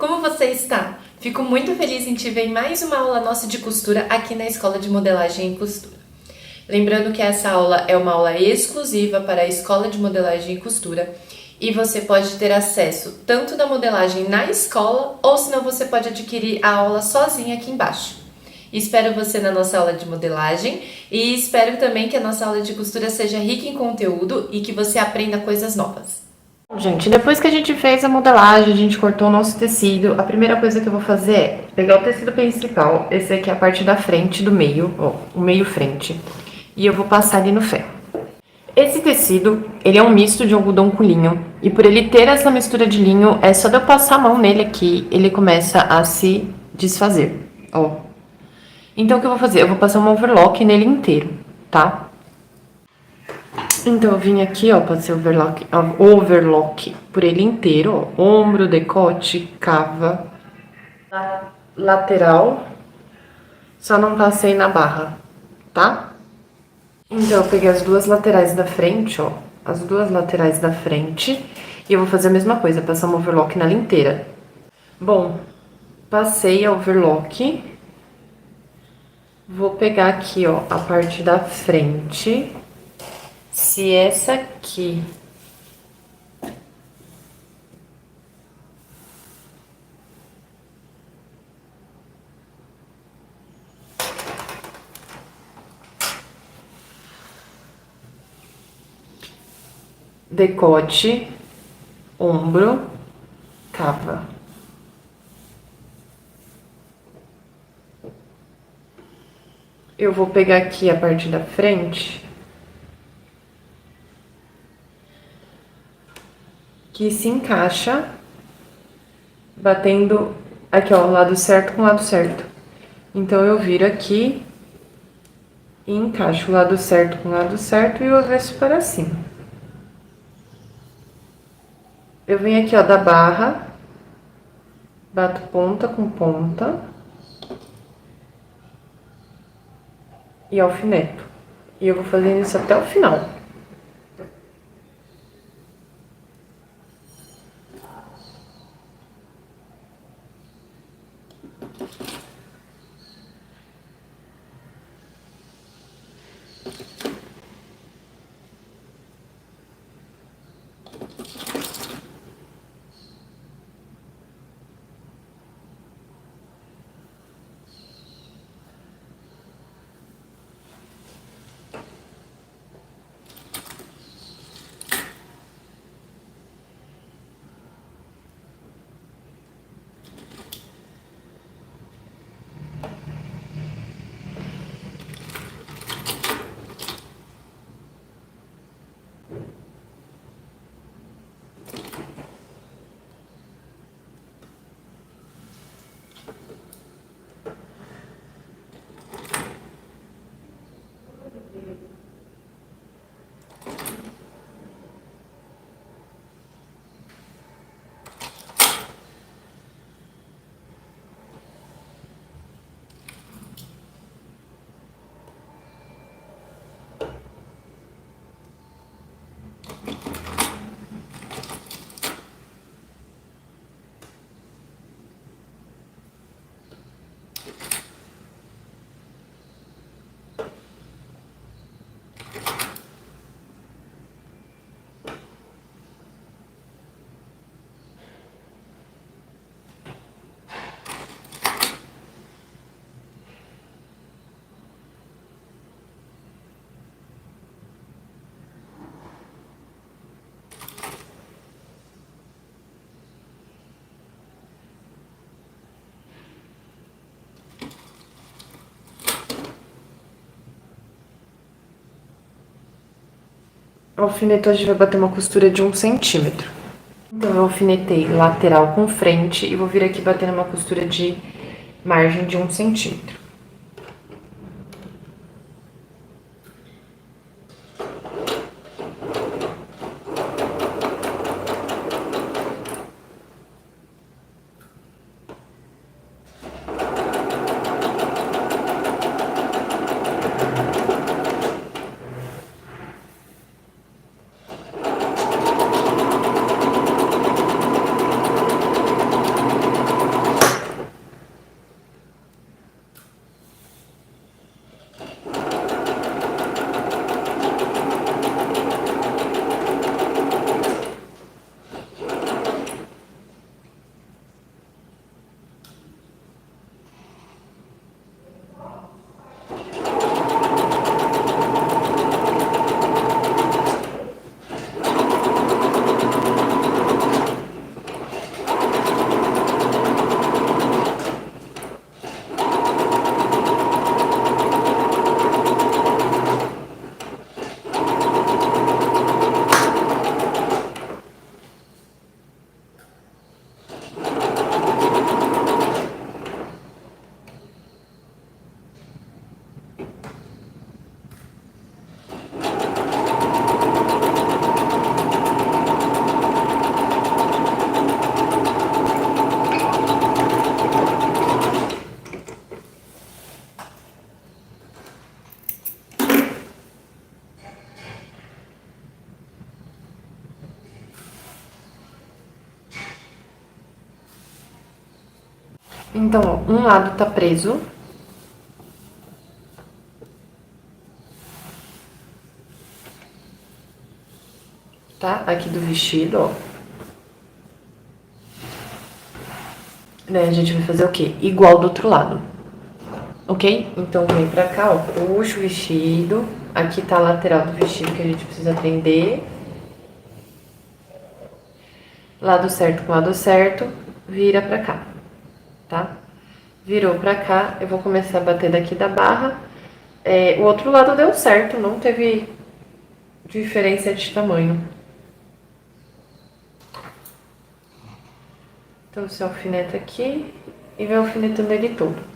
Como você está? Fico muito feliz em te ver em mais uma aula nossa de costura aqui na Escola de Modelagem e Costura. Lembrando que essa aula é uma aula exclusiva para a Escola de Modelagem e Costura e você pode ter acesso tanto da modelagem na escola ou senão você pode adquirir a aula sozinha aqui embaixo. Espero você na nossa aula de modelagem e espero também que a nossa aula de costura seja rica em conteúdo e que você aprenda coisas novas. Gente, depois que a gente fez a modelagem, a gente cortou o nosso tecido, a primeira coisa que eu vou fazer é pegar o tecido principal, esse aqui é a parte da frente do meio, ó, o meio frente, e eu vou passar ali no ferro. Esse tecido, ele é um misto de algodão com linho, e por ele ter essa mistura de linho, é só de eu passar a mão nele aqui, ele começa a se desfazer, ó. Então o que eu vou fazer? Eu vou passar um overlock nele inteiro, tá? Então, eu vim aqui, ó, passei overlock por ele inteiro, ó, ombro, decote, cava, lateral, só não passei na barra, tá? Então, eu peguei as duas laterais da frente, ó, as duas laterais da frente, e eu vou fazer a mesma coisa, passar um overlock nela inteira. Bom, passei a overlock, vou pegar aqui, ó, a parte da frente. Se essa aqui decote, ombro, cava. Eu vou pegar aqui a parte da frente, que se encaixa, batendo aqui, ó, o lado certo com o lado certo. Então, eu viro aqui e encaixo o lado certo com o lado certo e o avesso para cima. Eu venho aqui, ó, da barra, bato ponta com ponta e alfineto. E eu vou fazendo isso até o final. O alfineto a gente vai bater uma costura de 1 centímetro. Então, eu alfinetei lateral com frente e vou vir aqui batendo uma costura de margem de 1 centímetro. Então, ó, um lado tá preso. Tá? Aqui do vestido, ó. Daí a gente vai fazer o quê? Igual do outro lado. Ok? Então vem pra cá, ó. Puxa o vestido. Aqui tá a lateral do vestido que a gente precisa prender. Lado certo com lado certo. Vira pra cá. Tá? Virou pra cá. Eu vou começar a bater daqui da barra. O outro lado deu certo. Não teve diferença de tamanho. Então você alfineta aqui e vai alfinetando ele todo.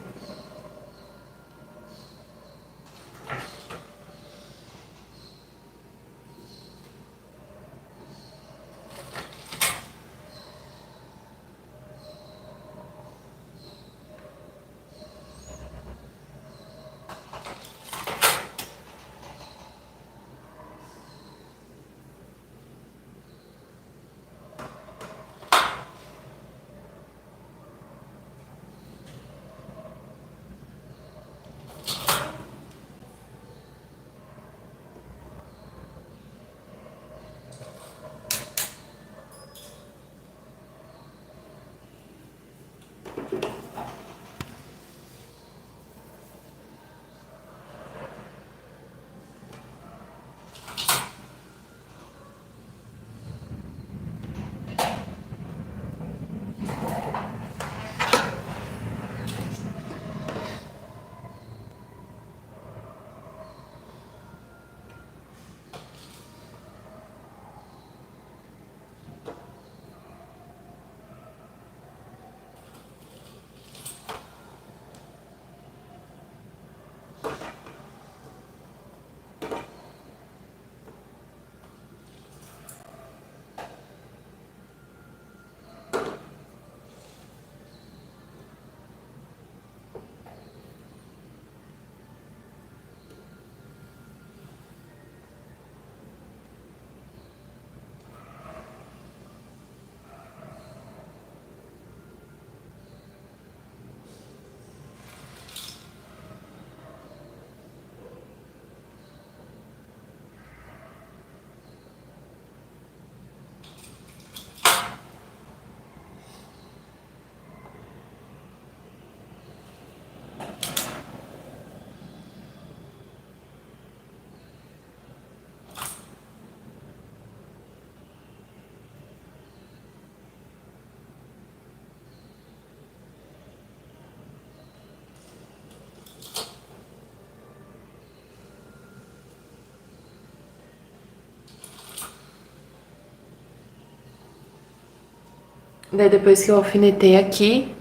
Daí depois que eu alfinetei aqui,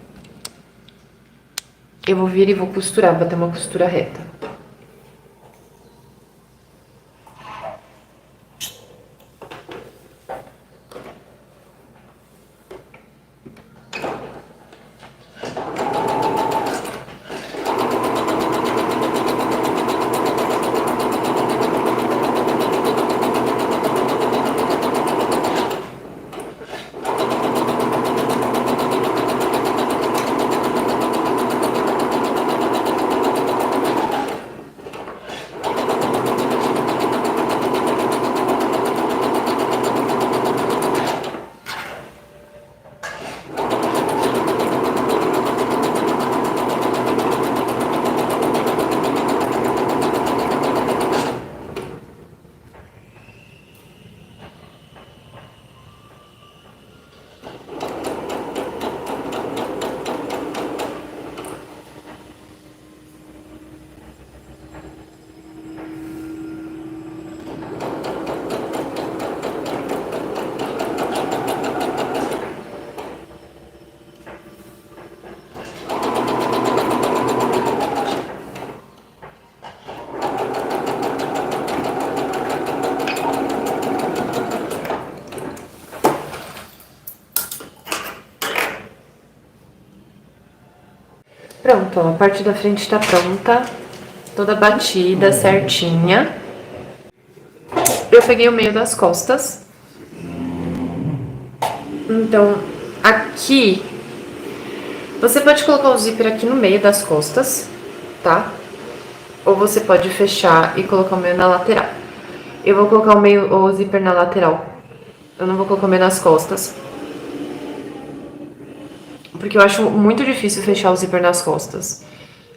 eu vou vir e vou costurar, bater uma costura reta. Pronto, ó, a parte da frente tá pronta, toda batida, certinha. Eu peguei o meio das costas. Então, aqui Você pode colocar o zíper aqui no meio das costas, tá? Ou você pode fechar e colocar o meio na lateral. Eu vou colocar o zíper na lateral. Eu não vou colocar o meio nas costas. Porque eu acho muito difícil fechar o zíper nas costas.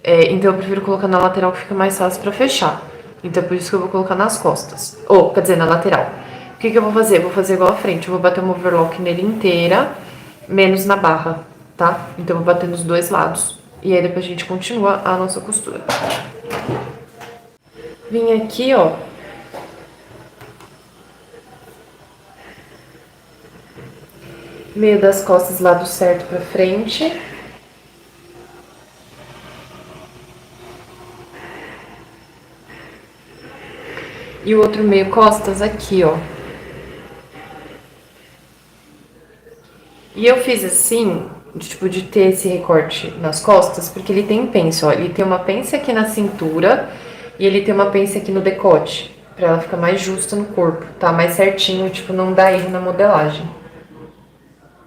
Então eu prefiro colocar na lateral que fica mais fácil pra fechar. Então por isso que eu vou colocar nas costas. Ou, quer dizer, na lateral. O que eu vou fazer? Vou fazer igual a frente. Eu vou bater uma overlock nele inteira, menos na barra, tá? Então eu vou bater nos dois lados. E aí depois a gente continua a nossa costura. Vim aqui, ó. Meio das costas, lado certo pra frente. E o outro meio costas aqui, ó. E eu fiz assim, de ter esse recorte nas costas, porque ele tem pence, ó. Ele tem uma pence aqui na cintura e ele tem uma pence aqui no decote, pra ela ficar mais justa no corpo, tá? Mais certinho, tipo, não dar erro na modelagem.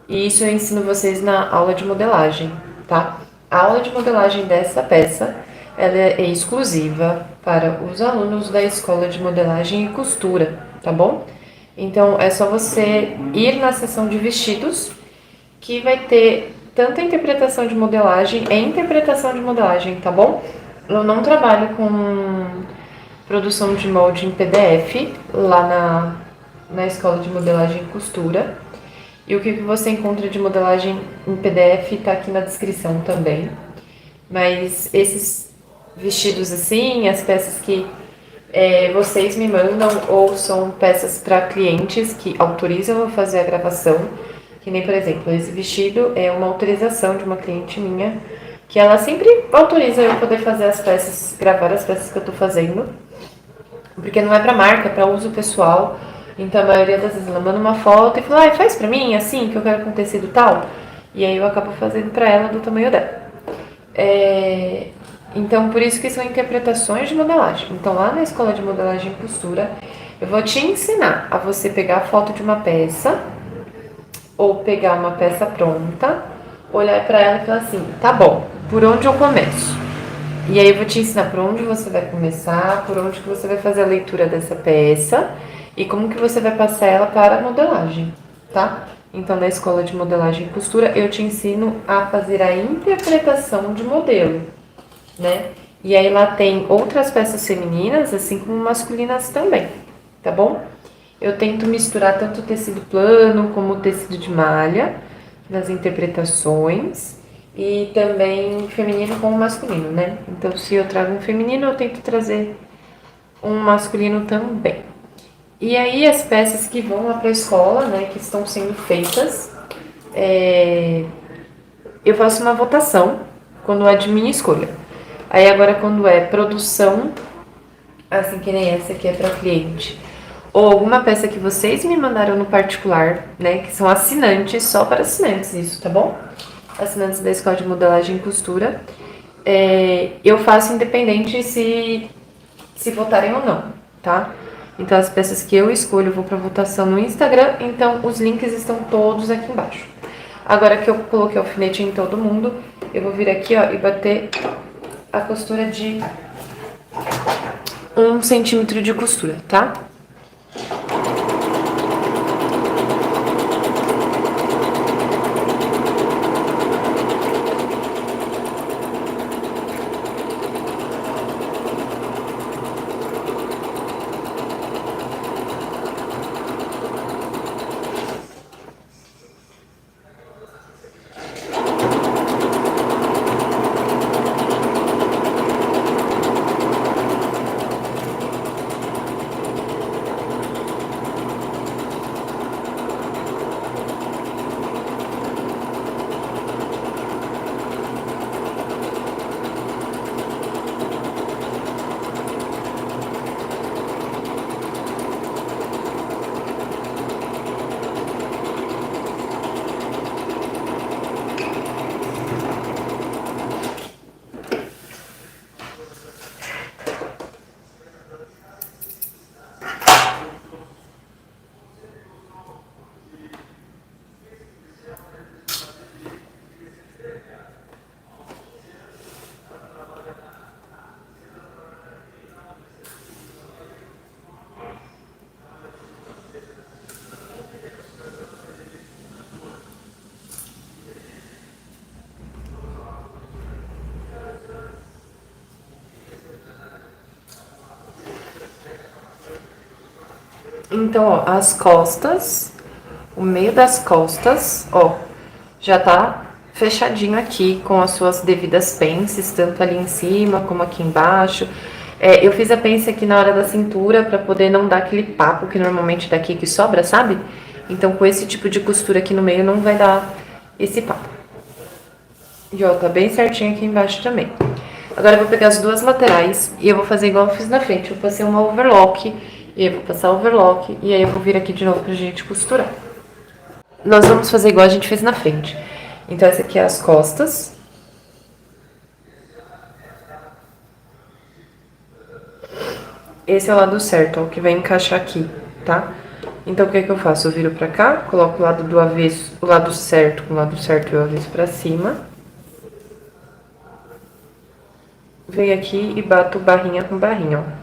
E isso eu ensino vocês na aula de modelagem, tá? A aula de modelagem dessa peça, ela é exclusiva para os alunos da Escola de Modelagem e Costura, tá bom? Então, é só você ir na seção de vestidos, que vai ter tanto a interpretação de modelagem e interpretação de modelagem, tá bom? Eu não trabalho com produção de molde em PDF lá na Escola de Modelagem e Costura. E o que você encontra de modelagem em PDF tá aqui na descrição também. Mas esses vestidos assim, as peças que vocês me mandam ou são peças para clientes que autorizam eu fazer a gravação, que nem, por exemplo, esse vestido é uma autorização de uma cliente minha, que ela sempre autoriza eu poder fazer as peças, gravar as peças que eu tô fazendo, porque não é para marca, é para uso pessoal. Então a maioria das vezes ela manda uma foto e fala, faz pra mim assim, que eu quero com tecido tal. E aí eu acabo fazendo pra ela do tamanho dela. Então por isso que são interpretações de modelagem. Então lá na Escola de Modelagem e Costura, eu vou te ensinar a você pegar a foto de uma peça, ou pegar uma peça pronta, olhar pra ela e falar assim, tá bom, por onde eu começo? E aí eu vou te ensinar por onde você vai começar, por onde que você vai fazer a leitura dessa peça e como que você vai passar ela para a modelagem, tá? Então, na Escola de Modelagem e Costura, eu te ensino a fazer a interpretação de modelo, né? E aí lá tem outras peças femininas, assim como masculinas também, tá bom? Eu tento misturar tanto o tecido plano como o tecido de malha nas interpretações e também feminino com masculino, né? Então, se eu trago um feminino, eu tento trazer um masculino também. E aí, as peças que vão lá para a escola, né, que estão sendo feitas, eu faço uma votação quando é de minha escolha. Aí, agora, quando é produção, assim que nem essa aqui é para cliente, ou alguma peça que vocês me mandaram no particular, né, que são assinantes, só para assinantes isso, tá bom? Assinantes da Escola de Modelagem e Costura, eu faço independente se votarem ou não, tá? Então, as peças que eu escolho, eu vou para votação no Instagram, então os links estão todos aqui embaixo. Agora que eu coloquei alfinete em todo mundo, eu vou vir aqui, ó, e bater a costura de 1 centímetro de costura, tá? Então, ó, as costas, o meio das costas, ó, já tá fechadinho aqui com as suas devidas pences, tanto ali em cima como aqui embaixo. Eu fiz a pence aqui na hora da cintura pra poder não dar aquele papo que normalmente daqui que sobra, sabe? Então, com esse tipo de costura aqui no meio não vai dar esse papo. E ó, tá bem certinho aqui embaixo também. Agora eu vou pegar as duas laterais e eu vou fazer igual eu fiz na frente. Eu passei uma overlock e eu vou passar overlock e aí eu vou vir aqui de novo pra gente costurar. Nós vamos fazer igual a gente fez na frente. Então essa aqui é as costas. Esse é o lado certo, ó, que vai encaixar aqui, tá? Então o que é que eu faço? Eu viro pra cá, coloco o lado do avesso, o lado certo com o lado certo e o avesso pra cima. Venho aqui e bato barrinha com barrinha, ó.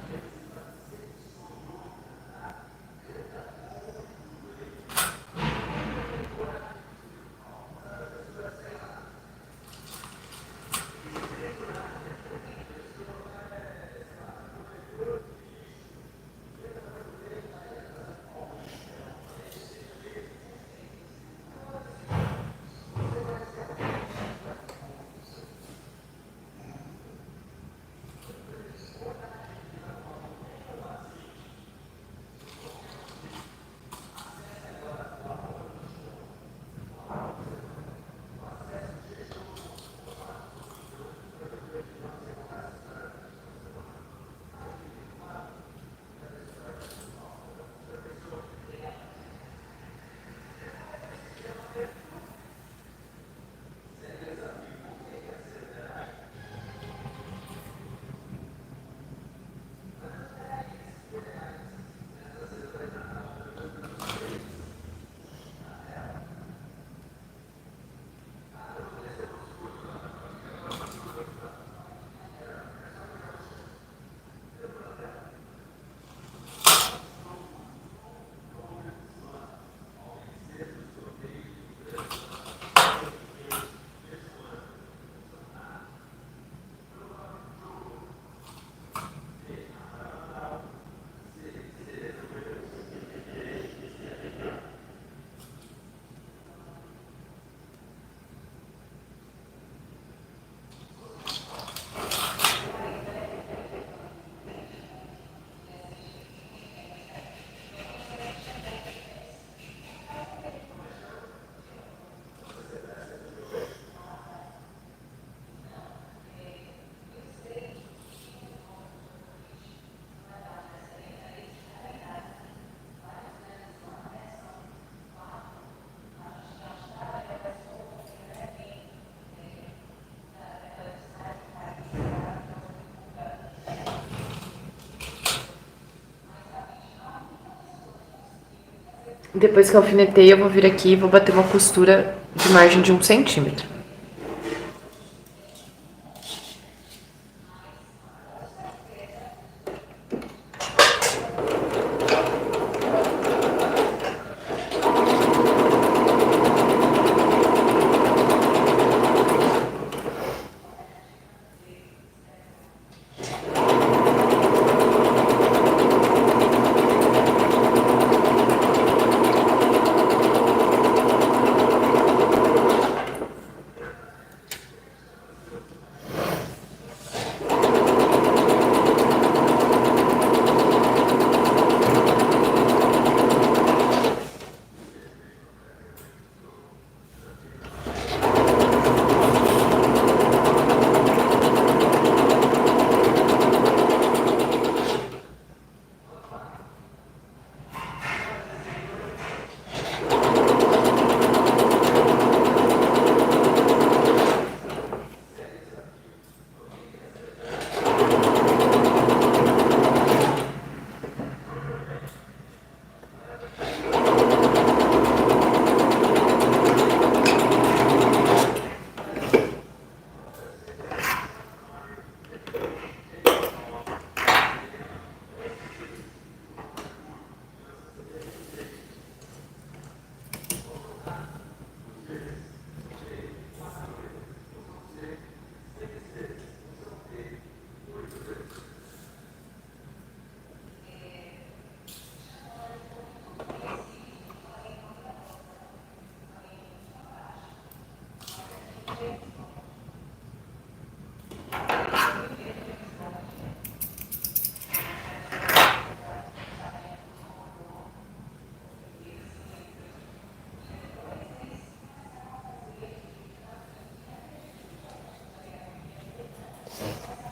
Depois que eu alfinetei, eu vou vir aqui e vou bater uma costura de margem de 1 centímetro.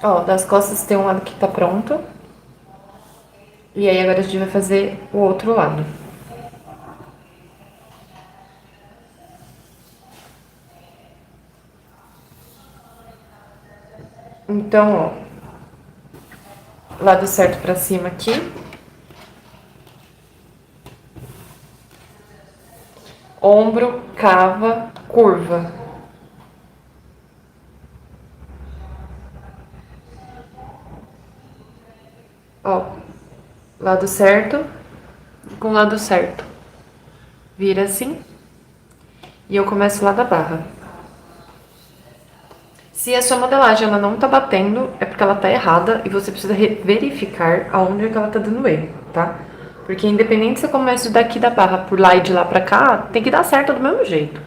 Ó, das costas tem um lado que tá pronto. E aí agora a gente vai fazer o outro lado. Então, ó, lado certo pra cima aqui. Ombro, cava, curva. Ó, lado certo com lado certo. Vira assim. E eu começo lá da barra. Se a sua modelagem ela não tá batendo, é porque ela tá errada e você precisa verificar aonde é que ela tá dando erro, tá? Porque independente se eu começo daqui da barra por lá e de lá pra cá, tem que dar certo do mesmo jeito.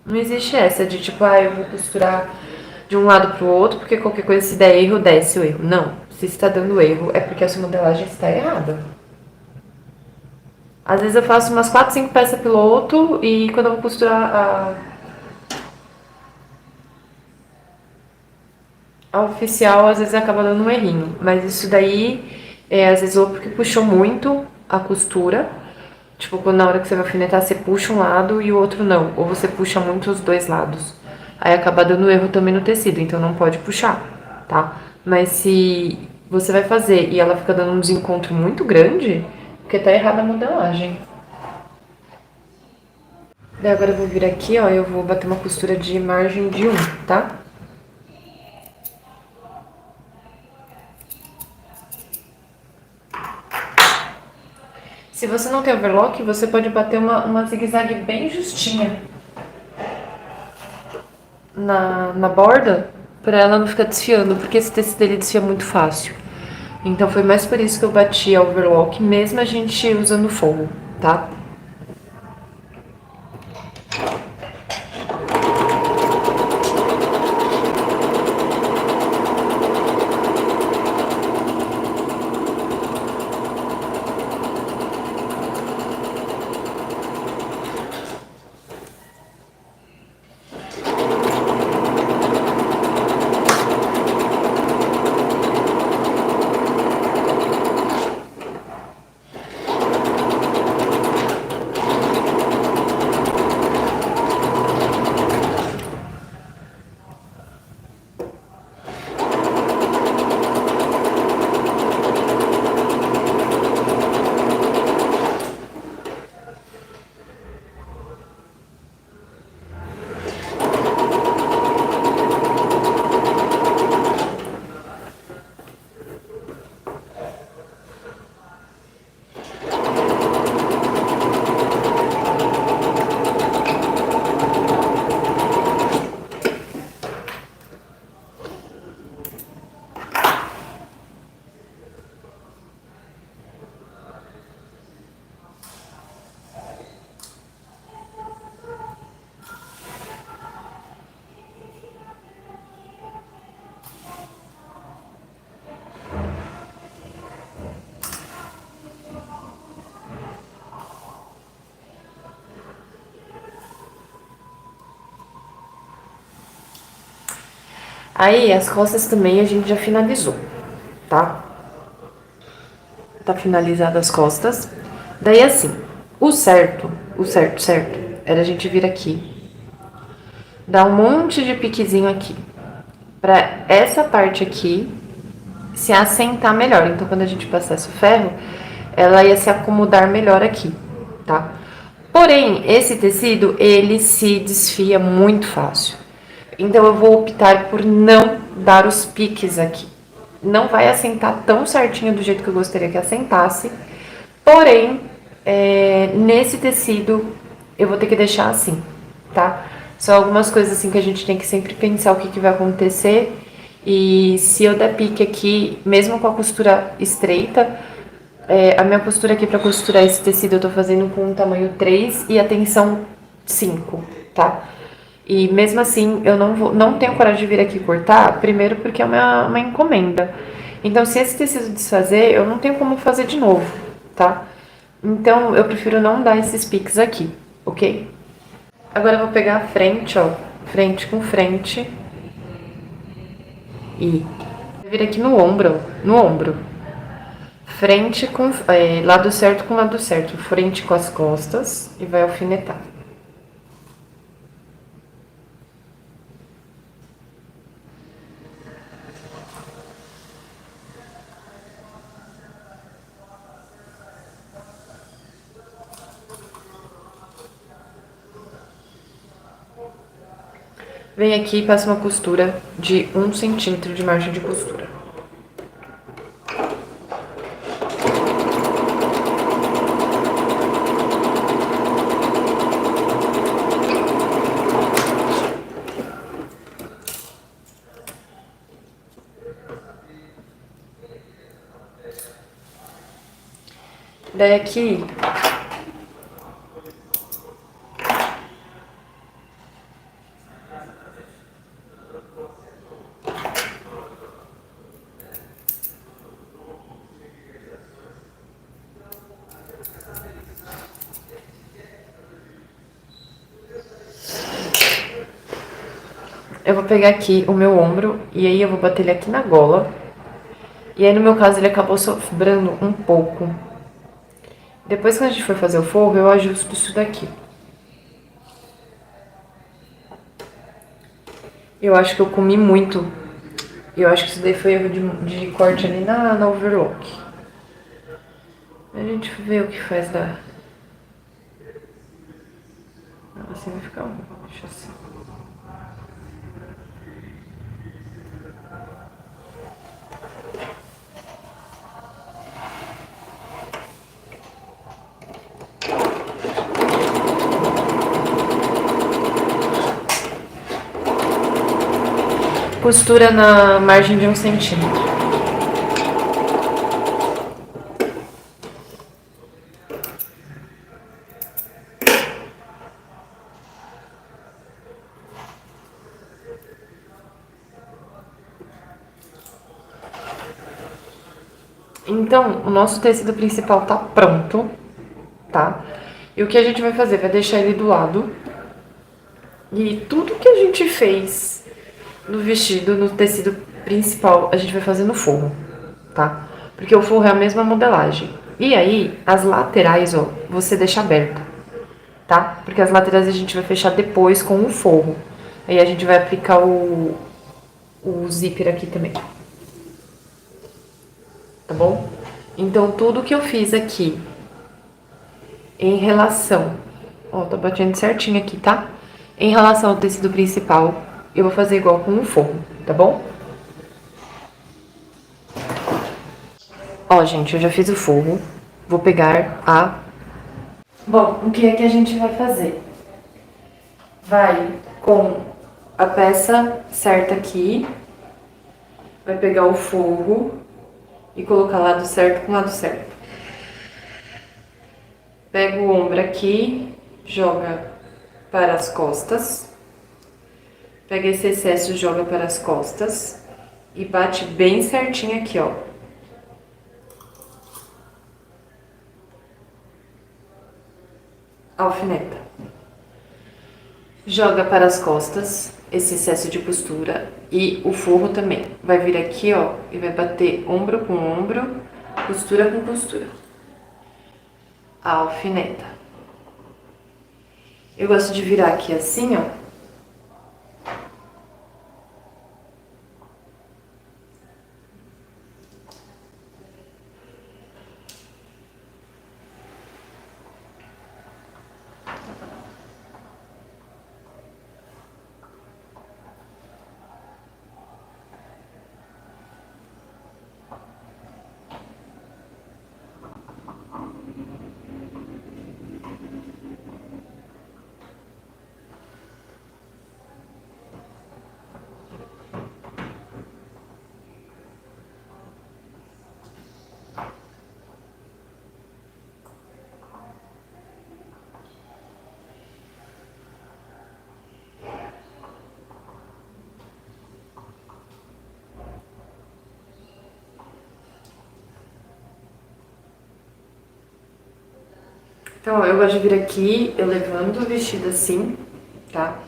Não existe essa de tipo, eu vou costurar de um lado pro outro, porque qualquer coisa se der erro, desce o erro. Não. Se está dando erro, é porque a sua modelagem está errada. Às vezes eu faço umas 4, 5 peças piloto e quando eu vou costurar a oficial, às vezes acaba dando um errinho. Mas isso daí, às vezes ou porque puxou muito a costura, tipo, quando na hora que você vai alfinetar, você puxa um lado e o outro não. Ou você puxa muito os dois lados. Aí acaba dando erro também no tecido, então não pode puxar, tá? Mas se você vai fazer e ela fica dando um desencontro muito grande, porque tá errada a modelagem. Daí agora eu vou vir aqui, ó, eu vou bater uma costura de margem de 1, tá? Se você não tem overlock, você pode bater uma zigue-zague bem justinha na borda, pra ela não ficar desfiando, porque esse tecido ele desfia muito fácil. Então foi mais por isso que eu bati a overlock, mesmo a gente usando forro, tá? Aí, as costas também a gente já finalizou, tá? Tá finalizada as costas. Daí, assim, certo, era a gente vir aqui, dar um monte de piquezinho aqui, pra essa parte aqui se assentar melhor. Então, quando a gente passasse o ferro, ela ia se acomodar melhor aqui, tá? Porém, esse tecido, ele se desfia muito fácil. Então, eu vou optar por não dar os piques aqui. Não vai assentar tão certinho do jeito que eu gostaria que assentasse. Porém, nesse tecido, eu vou ter que deixar assim, tá? São algumas coisas assim que a gente tem que sempre pensar o que vai acontecer. E se eu der pique aqui, mesmo com a costura estreita, a minha postura aqui para costurar esse tecido eu tô fazendo com um tamanho 3 e a tensão 5, tá? E mesmo assim, eu não tenho coragem de vir aqui cortar, primeiro porque é uma encomenda. Então, se esse tecido desfazer, eu não tenho como fazer de novo, tá? Então, eu prefiro não dar esses piques aqui, ok? Agora eu vou pegar a frente, ó, frente com frente e vir aqui no ombro, ó, no ombro. Frente com, lado certo com lado certo, frente com as costas e vai alfinetar. Vem aqui e passa uma costura de 1 centímetro de margem de costura. Daí aqui, eu vou pegar aqui o meu ombro e aí eu vou bater ele aqui na gola. E aí no meu caso ele acabou sobrando um pouco. Depois que a gente for fazer o forro, eu ajusto isso daqui. Eu acho que eu comi muito. Eu acho que isso daí foi erro de corte ali na overlock. A gente vê o que faz dar. Assim vai ficar bom. Deixa assim. Costura na margem de 1 centímetro. Então, o nosso tecido principal tá pronto, tá? E o que a gente vai fazer? Vai deixar ele do lado. E tudo que a gente fez no vestido, no tecido principal, a gente vai fazer no forro, tá? Porque o forro é a mesma modelagem. E aí, as laterais, ó, você deixa aberta, tá? Porque as laterais a gente vai fechar depois com o forro. Aí a gente vai aplicar o zíper aqui também. Tá bom? Então, tudo que eu fiz aqui em relação... Ó, tá batendo certinho aqui, tá? Em relação ao tecido principal, eu vou fazer igual com o forro, tá bom? Ó, gente, eu já fiz o forro. Vou pegar a... Bom, o que é que a gente vai fazer? Vai com a peça certa aqui, vai pegar o forro e colocar lado certo com lado certo. Pega o ombro aqui, joga para as costas. Pega esse excesso, joga para as costas e bate bem certinho aqui, ó. Alfineta. Joga para as costas esse excesso de costura e o forro também. Vai vir aqui, ó, e vai bater ombro com ombro, costura com costura. Alfineta. Eu gosto de virar aqui assim, ó. Então, ó, eu gosto de vir aqui, eu levando o vestido assim, tá?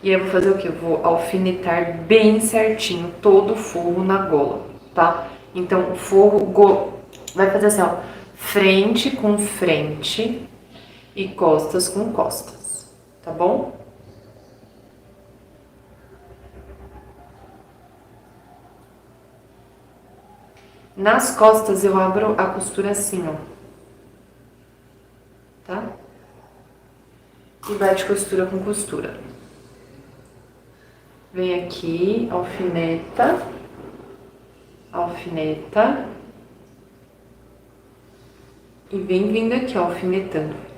E aí eu vou fazer o quê? Eu vou alfinetar bem certinho todo o forro na gola, tá? Então, o forro vai fazer assim, ó, frente com frente e costas com costas, tá bom? Nas costas eu abro a costura assim, ó, tá? E bate costura com costura. Vem aqui, alfineta, alfineta. E vem vindo aqui, ó, alfinetando.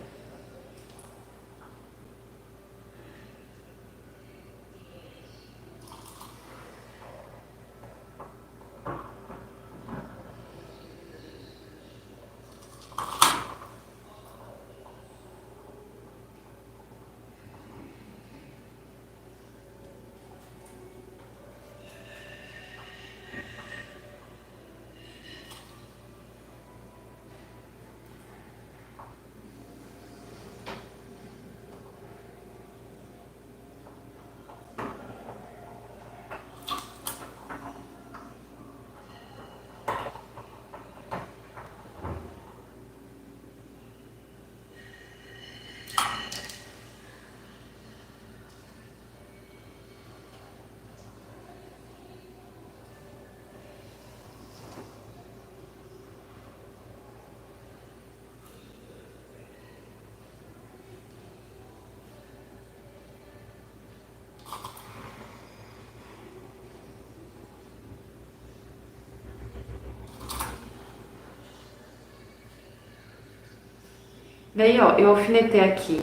Daí, ó, eu alfinetei aqui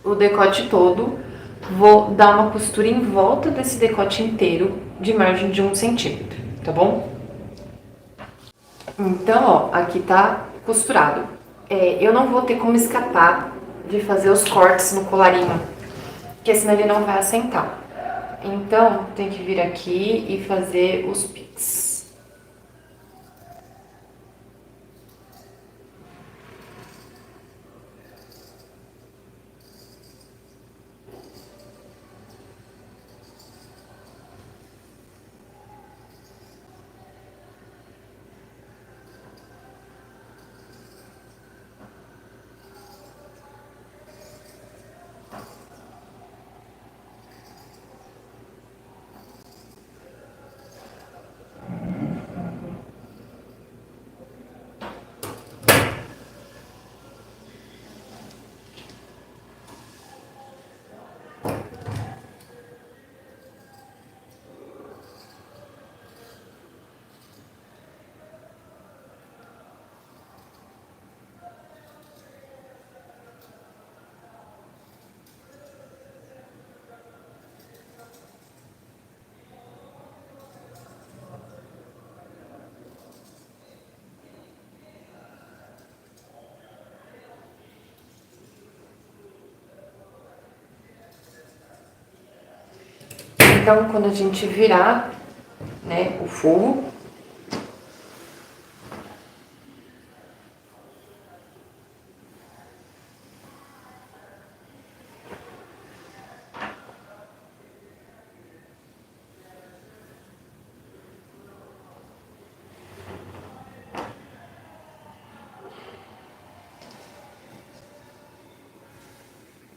o decote todo. Vou dar uma costura em volta desse decote inteiro de margem de 1 centímetro, tá bom? Então, ó, aqui tá costurado. Eu não vou ter como escapar de fazer os cortes no colarinho, porque senão ele não vai assentar. Então, tem que vir aqui e fazer os piques. Então, quando a gente virar, né, o forro,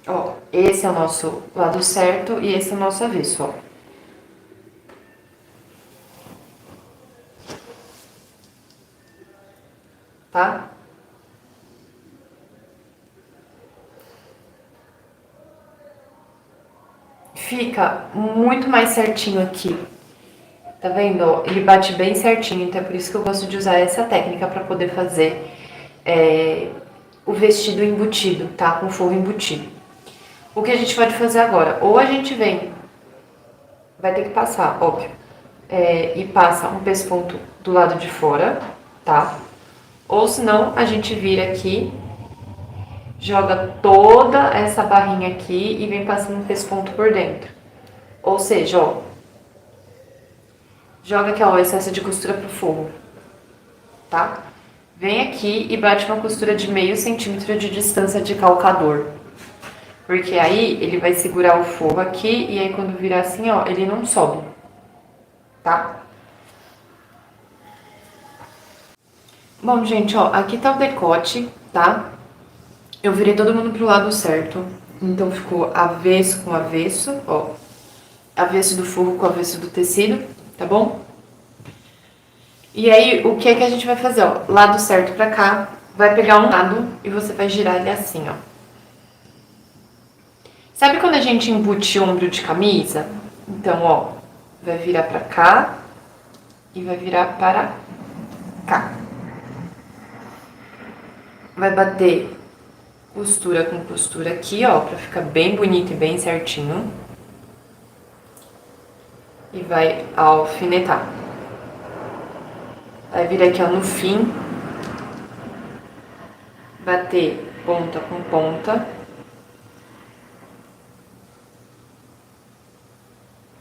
ó, esse é o nosso lado certo e esse é o nosso avesso, ó. Tá? Fica muito mais certinho aqui. Tá vendo? Ó, ele bate bem certinho, então é por isso que eu gosto de usar essa técnica para poder fazer o vestido embutido, tá? Com forro embutido. O que a gente pode fazer agora? Ou a gente vem, vai ter que passar, óbvio, e passa um pesponto do lado de fora, tá? Ou senão a gente vira aqui, joga toda essa barrinha aqui e vem passando um pesponto por dentro. Ou seja, ó, joga aqui ó, o excesso de costura pro forro, tá? Vem aqui e bate uma costura de meio centímetro de distância de calcador. Porque aí ele vai segurar o forro aqui e aí quando virar assim, ó, ele não sobe, tá? Bom, gente, ó, aqui tá o decote, tá? Eu virei todo mundo pro lado certo, então ficou avesso com avesso, ó. Avesso do forro com avesso do tecido, tá bom? E aí, o que é que a gente vai fazer, ó? Lado certo pra cá, vai pegar um lado e você vai girar ele assim, ó. Sabe quando a gente embute ombro de camisa? Então, ó, vai virar pra cá e vai virar para cá. Vai bater costura com costura aqui, ó, pra ficar bem bonito e bem certinho. E vai alfinetar. Vai vir aqui, ó, no fim, bater ponta com ponta.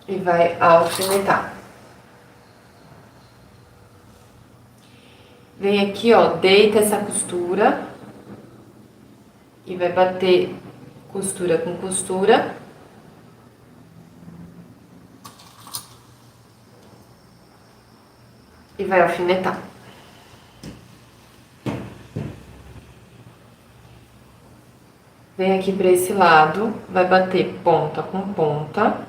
E vai alfinetar. Vem aqui, ó, deita essa costura e vai bater costura com costura. E vai alfinetar. Vem aqui para esse lado, vai bater ponta com ponta.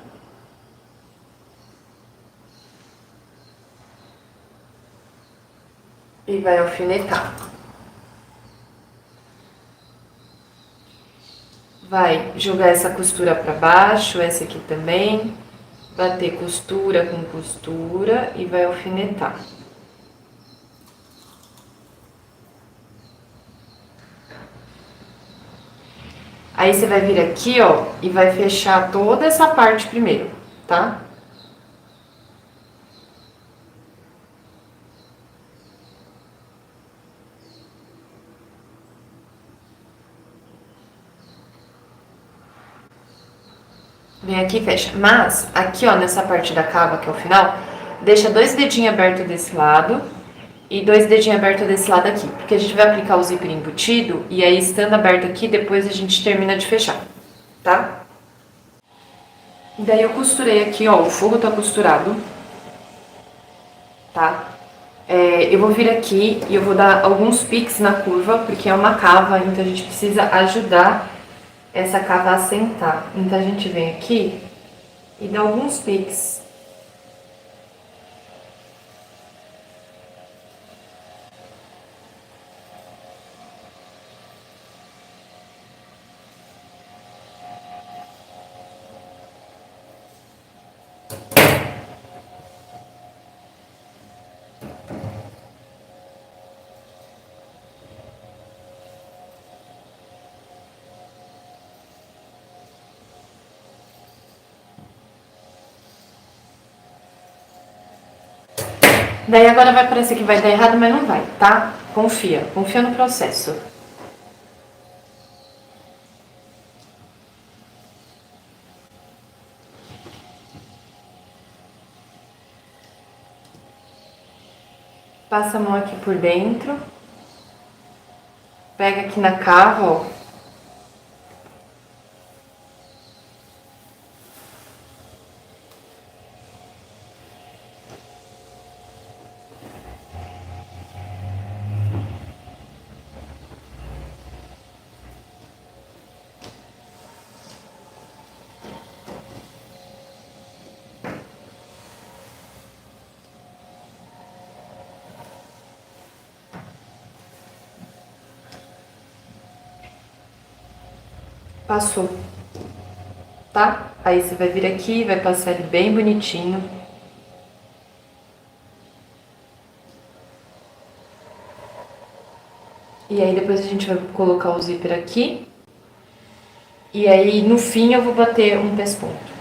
E vai alfinetar. Vai jogar essa costura para baixo, essa aqui também. Bater costura com costura e vai alfinetar. Aí você vai vir aqui, ó, e vai fechar toda essa parte primeiro, tá? Vem aqui e fecha. Mas, aqui, ó, nessa parte da cava, que é o final, deixa 2 dedinhos abertos desse lado e 2 dedinhos abertos desse lado aqui. Porque a gente vai aplicar o zíper embutido e aí, estando aberto aqui, depois a gente termina de fechar, tá? E daí eu costurei aqui, ó, o forro tá costurado, tá? Eu vou vir aqui e eu vou dar alguns piques na curva, porque é uma cava, então a gente precisa ajudar essa cava a assentar. Então a gente vem aqui e dá alguns piques. Daí agora vai parecer que vai dar errado, mas não vai, tá? Confia, confia no processo. Passa a mão aqui por dentro. Pega aqui na cava, ó. Passou, tá? Aí você vai vir aqui, vai passar ele bem bonitinho. E aí depois a gente vai colocar o zíper aqui. E aí no fim eu vou bater um pesponto,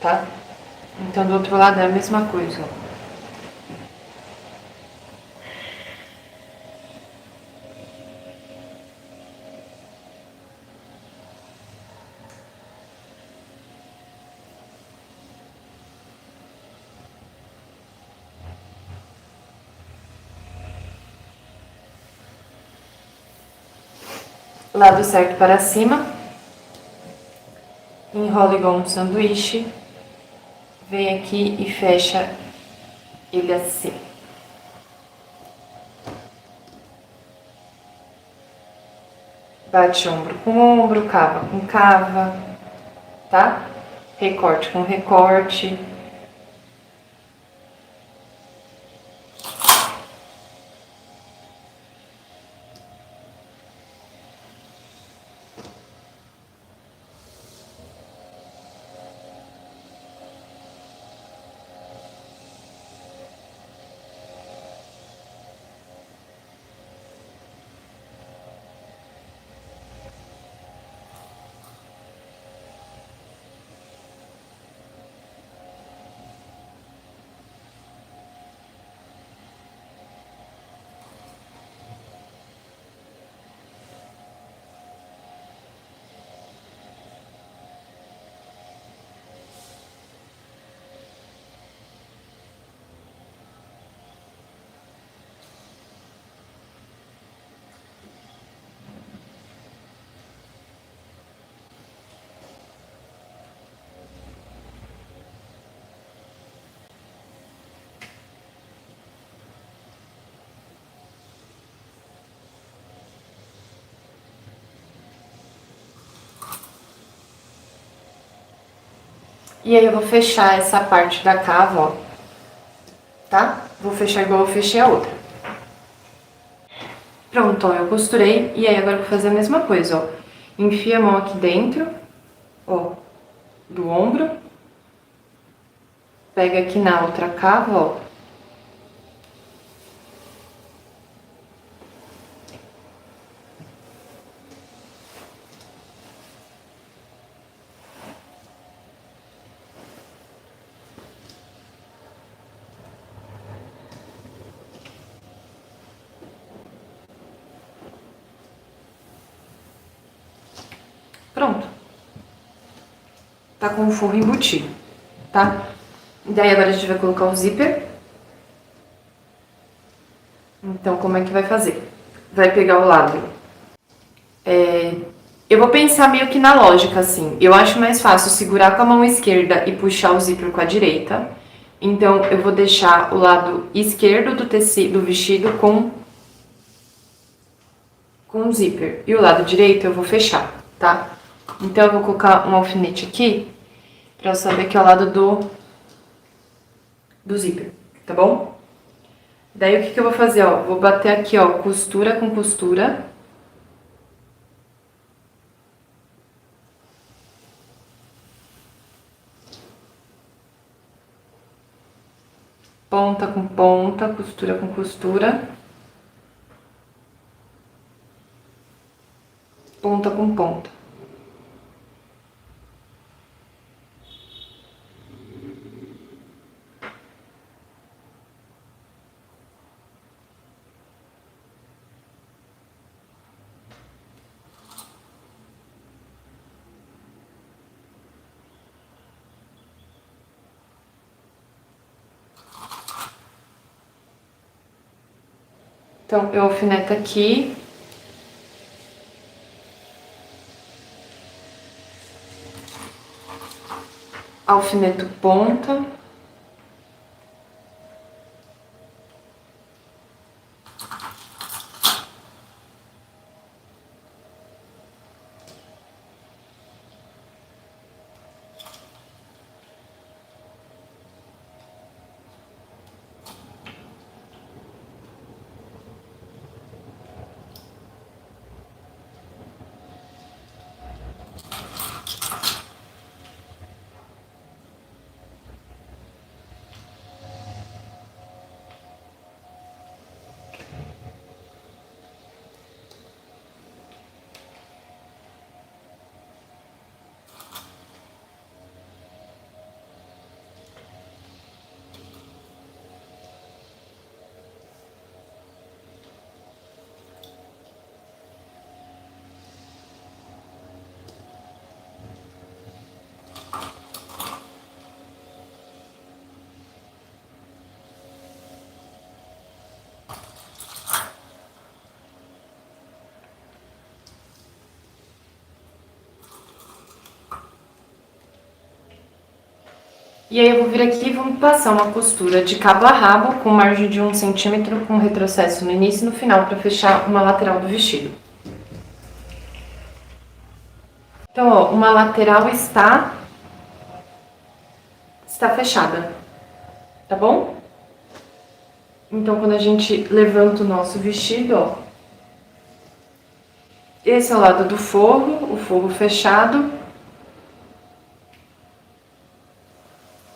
tá? Então do outro lado é a mesma coisa, ó. lado certo para cima, enrola igual um sanduíche, vem aqui e fecha ele assim. Bate ombro com ombro, cava com cava, tá? Recorte com recorte. E aí eu vou fechar essa parte da cava, ó, tá? Vou fechar igual eu fechei a outra. Pronto, ó, eu costurei e aí agora eu vou fazer a mesma coisa, ó. Enfia a mão aqui dentro, ó, do ombro. Pega aqui na outra cava, ó. Pronto. Tá com o forro embutido, tá? Daí agora a gente vai colocar o zíper. Então, como é que vai fazer? Vai pegar o lado. Eu vou pensar meio que na lógica, assim. Eu acho mais fácil segurar com a mão esquerda e puxar o zíper com a direita. Então, eu vou deixar o lado esquerdo do tecido, do vestido com o zíper. E o lado direito eu vou fechar, tá? Então, eu vou colocar um alfinete aqui pra eu saber que é o lado do zíper, tá bom? Daí, o que eu vou fazer, ó? Vou bater aqui, ó, costura com costura. Ponta com ponta, costura com costura. Ponta com ponta. Então, eu alfineto aqui. Alfineto ponta. E aí eu vou vir aqui e vou passar uma costura de cabo a rabo com margem de 1 centímetro com retrocesso no início e no final para fechar uma lateral do vestido. Então, ó, uma lateral está fechada, tá bom? Então, quando a gente levanta o nosso vestido, ó, esse é o lado do forro, o forro fechado.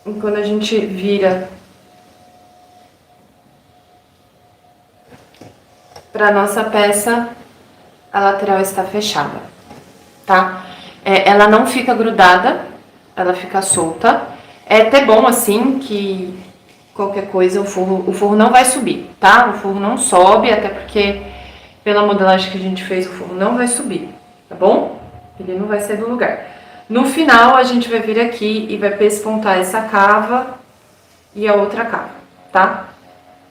E quando a gente vira para nossa peça, a lateral está fechada, tá? Ela não fica grudada, ela fica solta. É até bom assim que qualquer coisa o forro não vai subir, tá? O forro não sobe, até porque pela modelagem que a gente fez o forro não vai subir, tá bom? Ele não vai sair do lugar. No final, a gente vai vir aqui e vai pespontar essa cava e a outra cava, tá?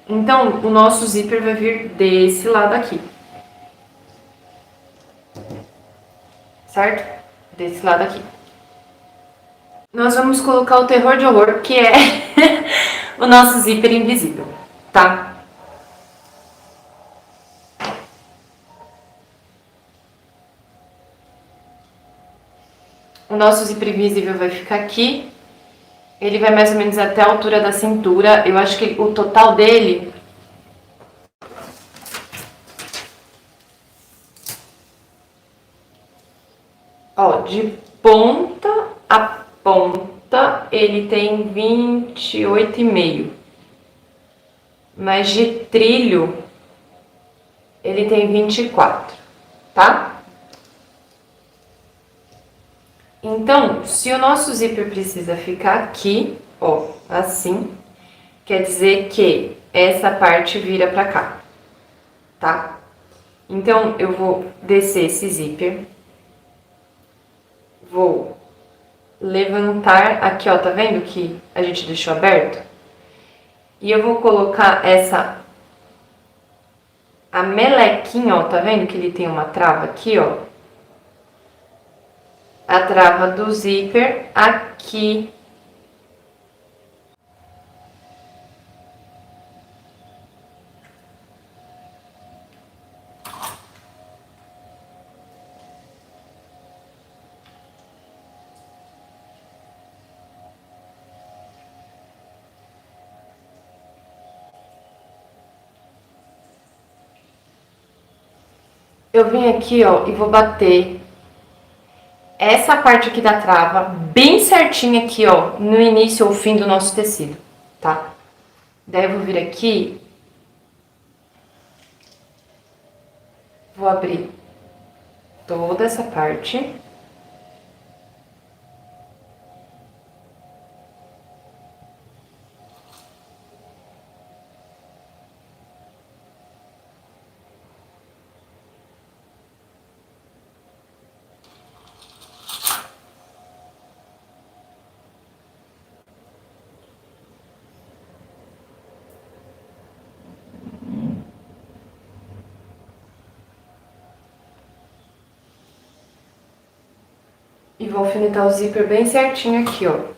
Então, o nosso zíper vai vir desse lado aqui. Certo? Desse lado aqui. Nós vamos colocar o terror de horror, que é o nosso zíper invisível, tá? O nosso zíper invisível vai ficar aqui. Ele vai mais ou menos até a altura da cintura. Eu acho que o total dele... Ó, de ponta a ponta, ele tem 28,5. Mas de trilho, ele tem 24, tá? Então, se o nosso zíper precisa ficar aqui, ó, assim, quer dizer que essa parte vira pra cá, tá? Então, eu vou descer esse zíper, vou levantar aqui, ó, tá vendo que a gente deixou aberto? E eu vou colocar a melequinha, ó, tá vendo que ele tem uma trava aqui, ó? A trava do zíper aqui. Eu vim aqui, ó, e vou bater essa parte aqui da trava bem certinha aqui, ó, no início ou fim do nosso tecido, tá? Daí eu vou vir aqui, vou abrir toda essa parte. E vou alfinetar o zíper bem certinho aqui, ó.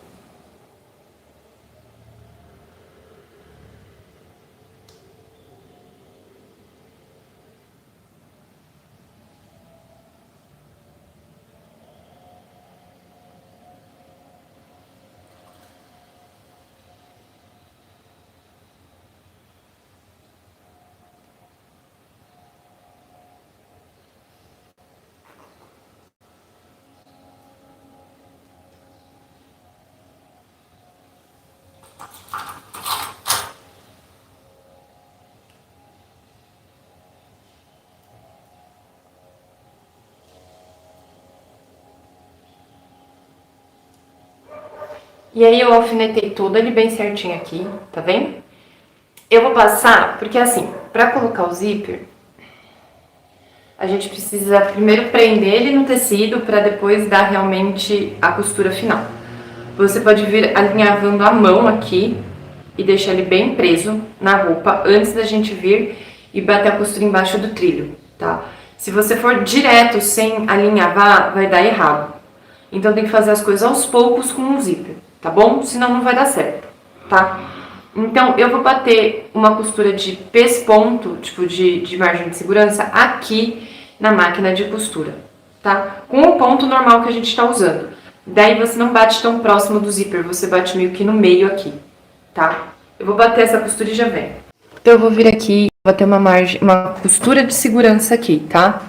E aí eu alfinetei tudo ele bem certinho aqui, tá vendo? Eu vou passar, porque assim, pra colocar o zíper, a gente precisa primeiro prender ele no tecido pra depois dar realmente a costura final. Você pode vir alinhavando a mão aqui e deixar ele bem preso na roupa antes da gente vir e bater a costura embaixo do trilho, tá? Se você for direto sem alinhavar, vai dar errado. Então tem que fazer as coisas aos poucos com o zíper, tá bom? Senão não vai dar certo, tá? Então, eu vou bater uma costura de pesponto, tipo de margem de segurança, aqui na máquina de costura, tá? Com o ponto normal que a gente tá usando. Daí você não bate tão próximo do zíper, você bate meio que no meio aqui, tá? Eu vou bater essa costura e já vem. Então, eu vou vir aqui, vou bater uma costura de segurança aqui, tá?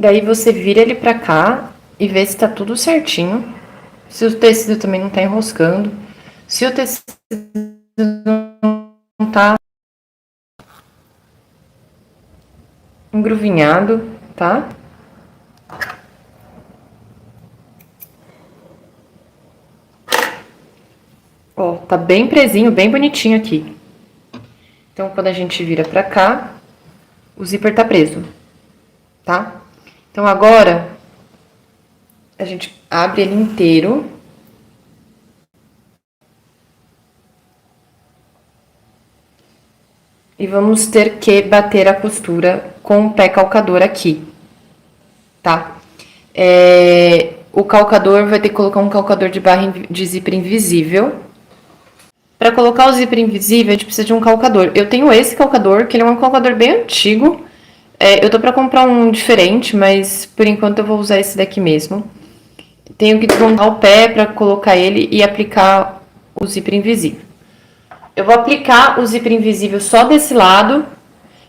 Daí você vira ele pra cá e vê se tá tudo certinho. Se o tecido também não tá enroscando. Se o tecido não tá engruvinhado, tá? Ó, tá bem presinho, bem bonitinho aqui. Então, quando a gente vira pra cá, o zíper tá preso, tá? Então, agora, a gente abre ele inteiro. E vamos ter que bater a costura com o pé calcador aqui, tá? O calcador vai ter que colocar um calcador de barra de zíper invisível. Para colocar o zíper invisível, a gente precisa de um calcador. Eu tenho esse calcador, que ele é um calcador bem antigo. Eu tô para comprar um diferente, mas por enquanto eu vou usar esse daqui mesmo. Tenho que desmontar o pé para colocar ele e aplicar o zíper invisível. Eu vou aplicar o zíper invisível só desse lado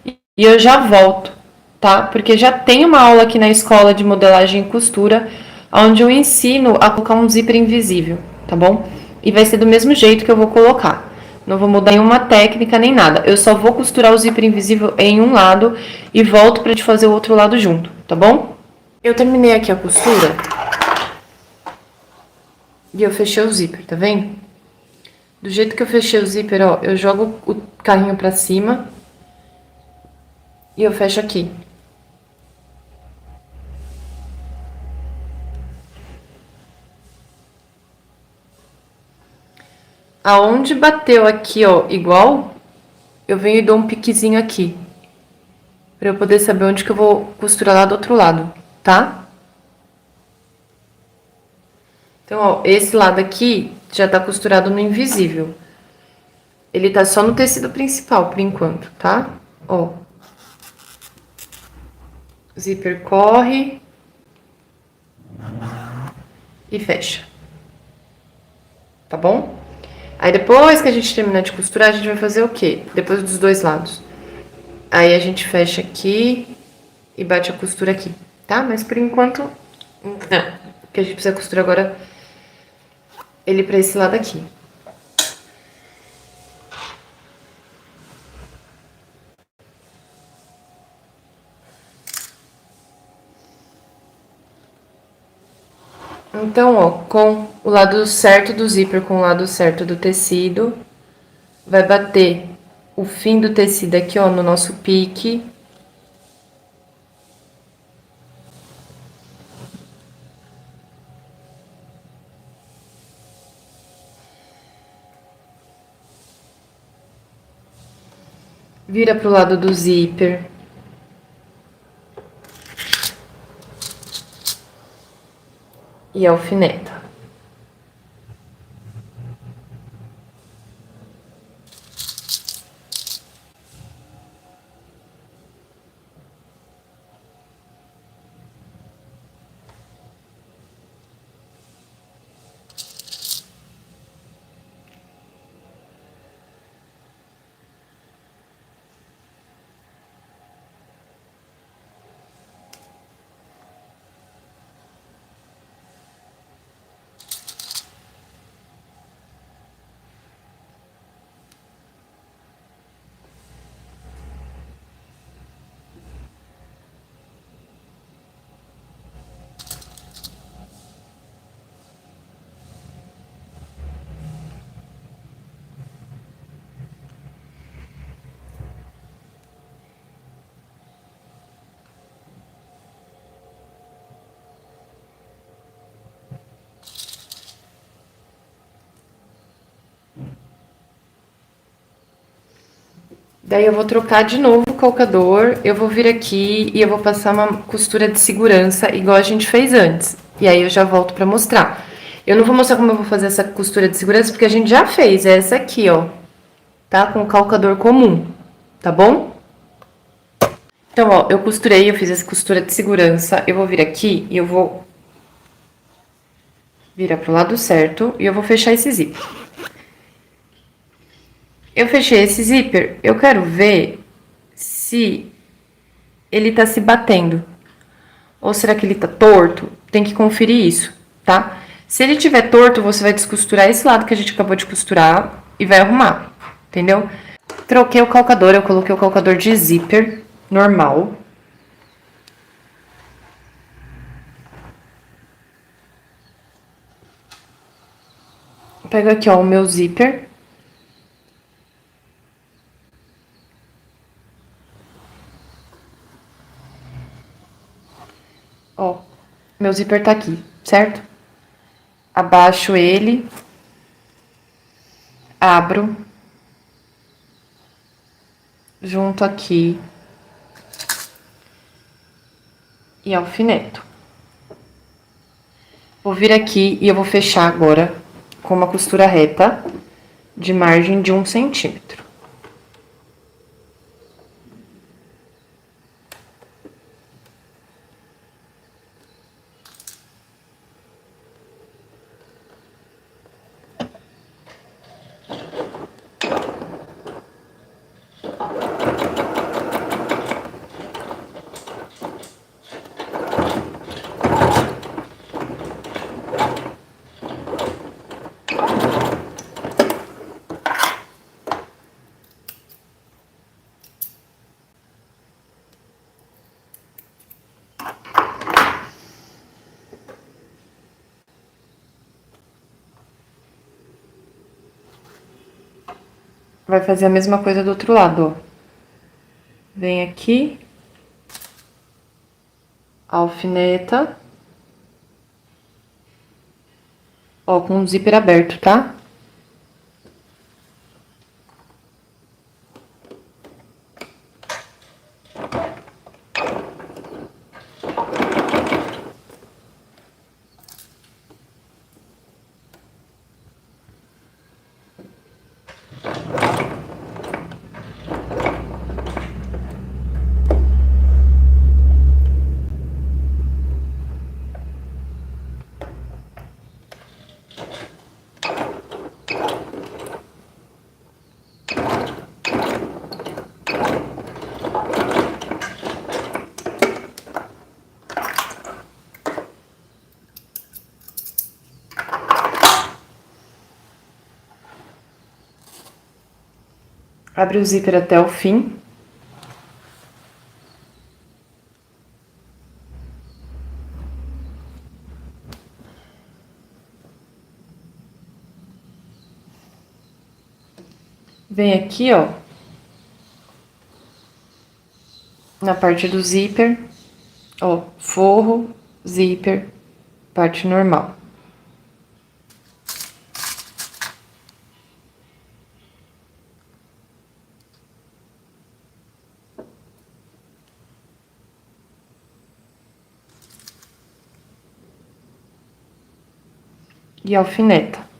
e eu já volto, tá? Porque já tem uma aula aqui na escola de modelagem e costura, onde eu ensino a colocar um zíper invisível, tá bom? E vai ser do mesmo jeito que eu vou colocar. Não vou mudar nenhuma técnica nem nada. Eu só vou costurar o zíper invisível em um lado e volto pra gente fazer o outro lado junto, tá bom? Eu terminei aqui a costura e eu fechei o zíper, tá vendo? Do jeito que eu fechei o zíper, ó, eu jogo o carrinho pra cima e eu fecho aqui. Aonde bateu aqui, ó, igual, eu venho e dou um piquezinho aqui. Pra eu poder saber onde que eu vou costurar lá do outro lado, tá? Então, ó, esse lado aqui já tá costurado no invisível. Ele tá só no tecido principal, por enquanto, tá? Ó. Zíper corre e fecha. Tá bom? Aí depois que a gente terminar de costurar, a gente vai fazer o quê? Depois dos dois lados. Aí a gente fecha aqui e bate a costura aqui, tá? Mas por enquanto, não. Porque a gente precisa costurar agora ele pra esse lado aqui. Então, ó, com o lado certo do zíper com o lado certo do tecido, vai bater o fim do tecido aqui, ó, no nosso pique. Vira pro lado do zíper. E alfineta. Daí eu vou trocar de novo o calcador, eu vou vir aqui e eu vou passar uma costura de segurança, igual a gente fez antes. E aí eu já volto pra mostrar. Eu não vou mostrar como eu vou fazer essa costura de segurança, porque a gente já fez, é essa aqui, ó. Tá? Com o calcador comum, tá bom? Então, ó, eu costurei, eu fiz essa costura de segurança, eu vou vir aqui e eu vou virar pro lado certo e eu vou fechar esse zíper. Eu fechei esse zíper, eu quero ver se ele tá se batendo. Ou será que ele tá torto? Tem que conferir isso, tá? Se ele tiver torto, você vai descosturar esse lado que a gente acabou de costurar e vai arrumar, entendeu? Troquei o calcador, eu coloquei o calcador de zíper normal. Pego aqui, ó, o meu zíper. Ó, meu zíper tá aqui, certo? Abaixo ele. Abro. Junto aqui. E alfineto. Vou vir aqui e eu vou fechar agora com uma costura reta de margem de 1 centímetro. Vai fazer a mesma coisa do outro lado, ó. Vem aqui, alfineta, ó, com o zíper aberto, tá? Abre o zíper até o fim. Vem aqui, ó, na parte do zíper, ó, forro, zíper, parte normal. E alfineta.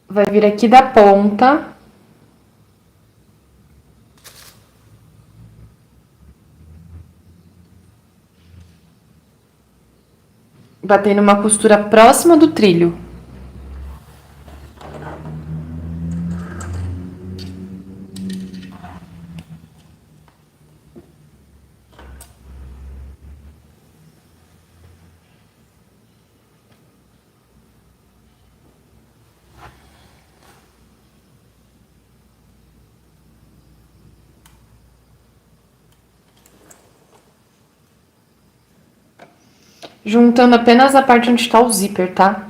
Vai vir aqui da ponta. Bater numa costura próxima do trilho. Juntando apenas a parte onde está o zíper, tá?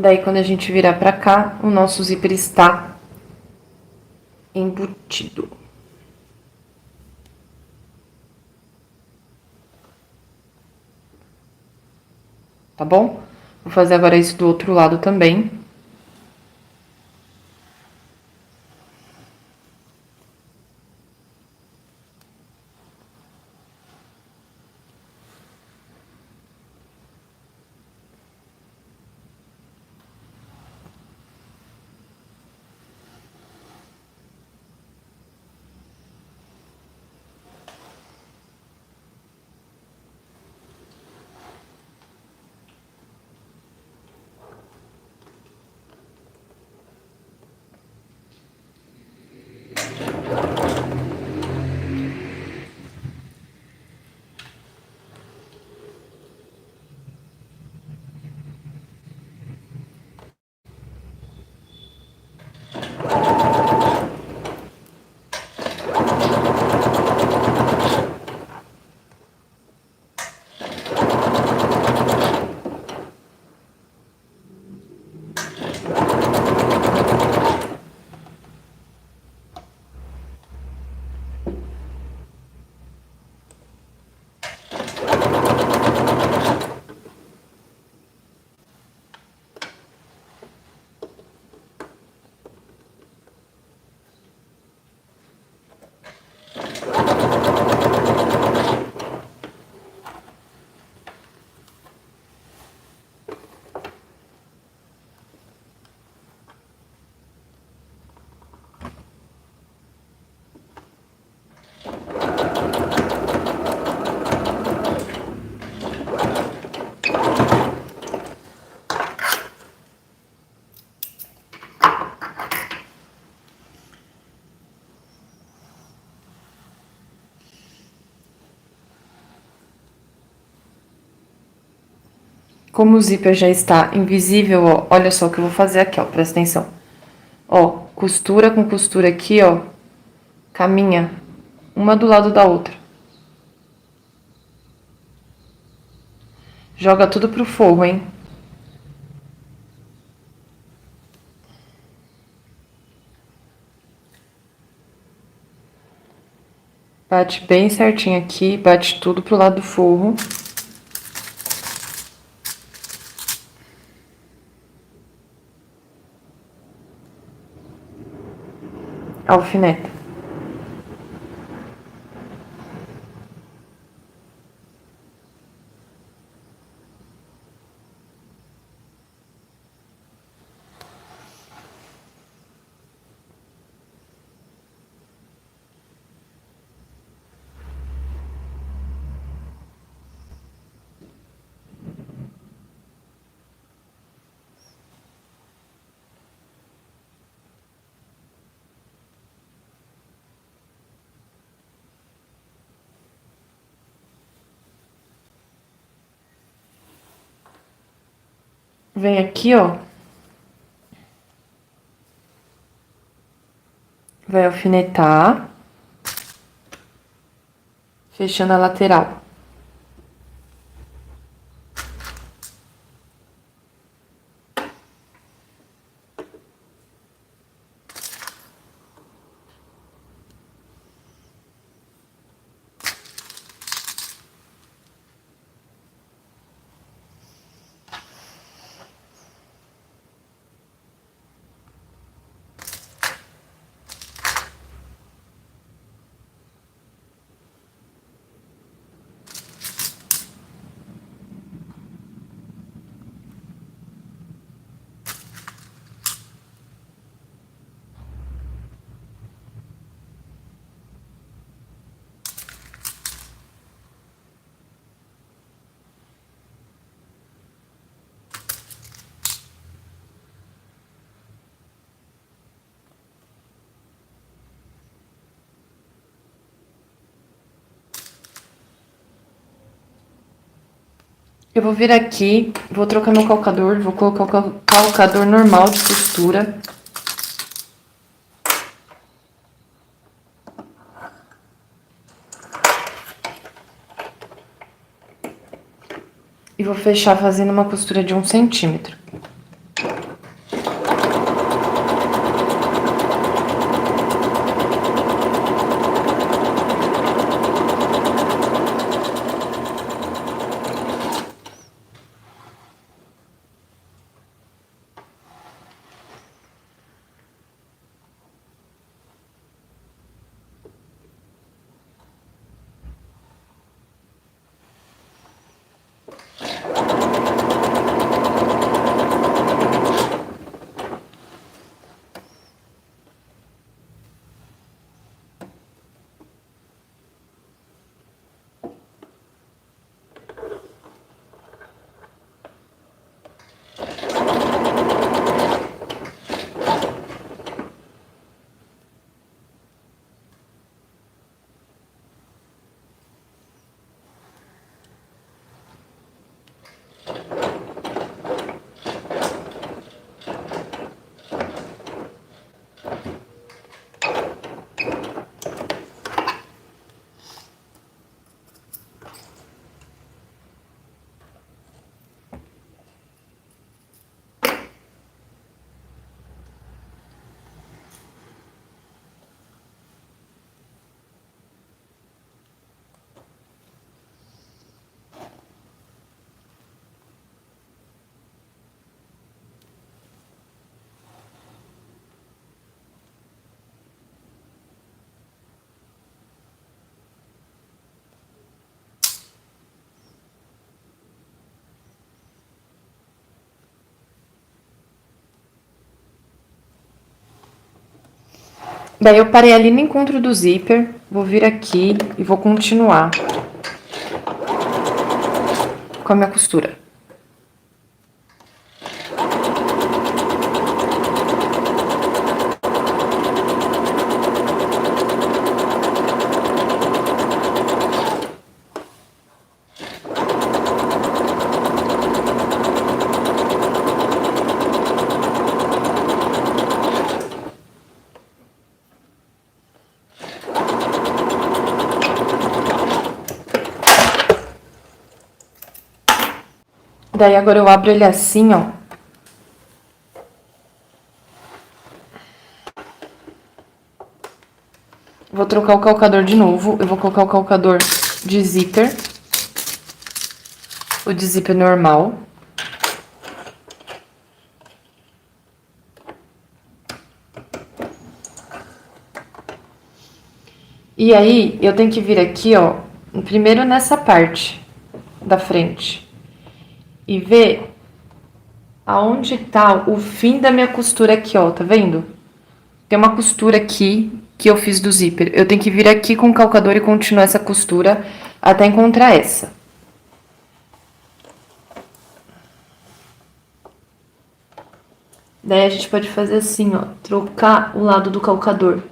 Daí, quando a gente virar pra cá, o nosso zíper está embutido. Tá bom? Vou fazer agora isso do outro lado também. Como o zíper já está invisível, ó, olha só o que eu vou fazer aqui, ó, presta atenção. Ó, costura com costura aqui, ó, caminha uma do lado da outra. Joga tudo pro forro, hein? Bate bem certinho aqui, bate tudo pro lado do forro. Alfineta. Vem aqui, ó. Vai alfinetar. Fechando a lateral. Eu vou vir aqui, vou trocar meu calcador, vou colocar o calcador normal de costura. E vou fechar fazendo uma costura de 1 centímetro. Daí eu parei ali no encontro do zíper, vou vir aqui e vou continuar com a minha costura. Daí agora eu abro ele assim, ó. Vou trocar o calcador de novo. Eu vou colocar o calcador de zíper. O de zíper normal. E aí, eu tenho que vir aqui, ó, primeiro nessa parte da frente. E ver aonde tá o fim da minha costura aqui, ó, tá vendo? Tem uma costura aqui que eu fiz do zíper. Eu tenho que vir aqui com o calcador e continuar essa costura até encontrar essa. Daí a gente pode fazer assim, ó, trocar o lado do calcador.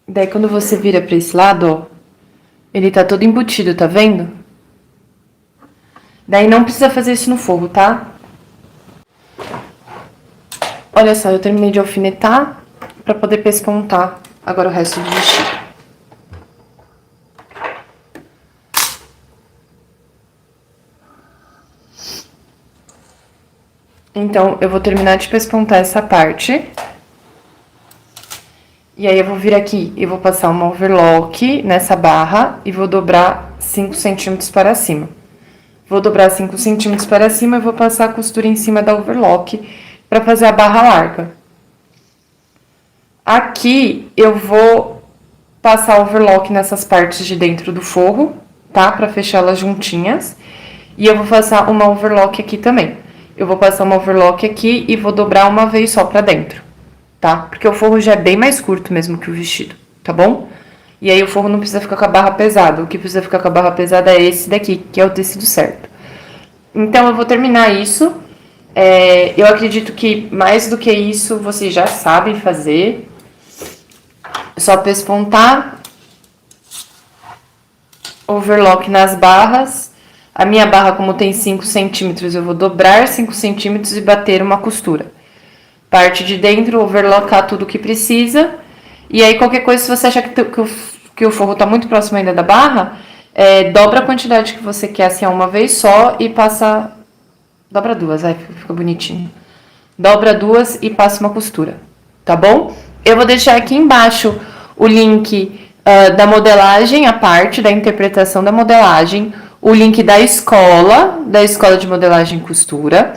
Daí, quando você vira pra esse lado, ó, ele tá todo embutido, tá vendo? Daí, não precisa fazer isso no forro, tá? Olha só, eu terminei de alfinetar pra poder pespontar agora o resto do vestido. Então, eu vou terminar de pespontar essa parte. E aí, eu vou vir aqui e vou passar uma overlock nessa barra e vou dobrar 5 centímetros para cima. Vou dobrar 5 centímetros para cima e vou passar a costura em cima da overlock para fazer a barra larga. Aqui, eu vou passar overlock nessas partes de dentro do forro, tá? Para fechar elas juntinhas. E eu vou passar uma overlock aqui também. Eu vou passar uma overlock aqui e vou dobrar uma vez só pra dentro, tá? Porque o forro já é bem mais curto mesmo que o vestido, tá bom? E aí o forro não precisa ficar com a barra pesada. O que precisa ficar com a barra pesada é esse daqui, que é o tecido certo. Então, eu vou terminar isso. Eu acredito que mais do que isso, vocês já sabem fazer. Só pespontar. Overlock nas barras. A minha barra, como tem 5 centímetros, eu vou dobrar 5 centímetros e bater uma costura. Parte de dentro, overlockar tudo que precisa. E aí, qualquer coisa, se você achar que o forro tá muito próximo ainda da barra, dobra a quantidade que você quer, assim, uma vez só e passa... Dobra duas, aí fica bonitinho. Dobra duas e passa uma costura, tá bom? Eu vou deixar aqui embaixo o link da modelagem, a parte da interpretação da modelagem, o link da escola de modelagem e costura.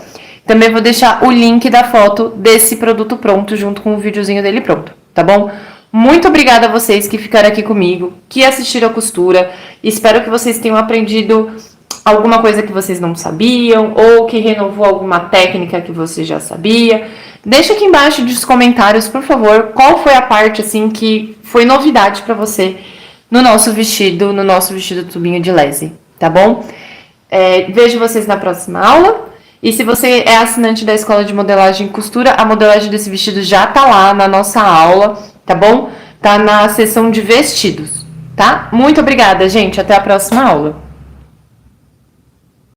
Também vou deixar o link da foto desse produto pronto, junto com o videozinho dele pronto, tá bom? Muito obrigada a vocês que ficaram aqui comigo, que assistiram a costura. Espero que vocês tenham aprendido alguma coisa que vocês não sabiam, ou que renovou alguma técnica que você já sabia. Deixa aqui embaixo nos comentários, por favor, qual foi a parte, assim, que foi novidade pra você no nosso vestido tubinho de lese, tá bom? Vejo vocês na próxima aula. E se você é assinante da Escola de Modelagem e Costura, a modelagem desse vestido já tá lá na nossa aula, tá bom? Tá na seção de vestidos, tá? Muito obrigada, gente. Até a próxima aula.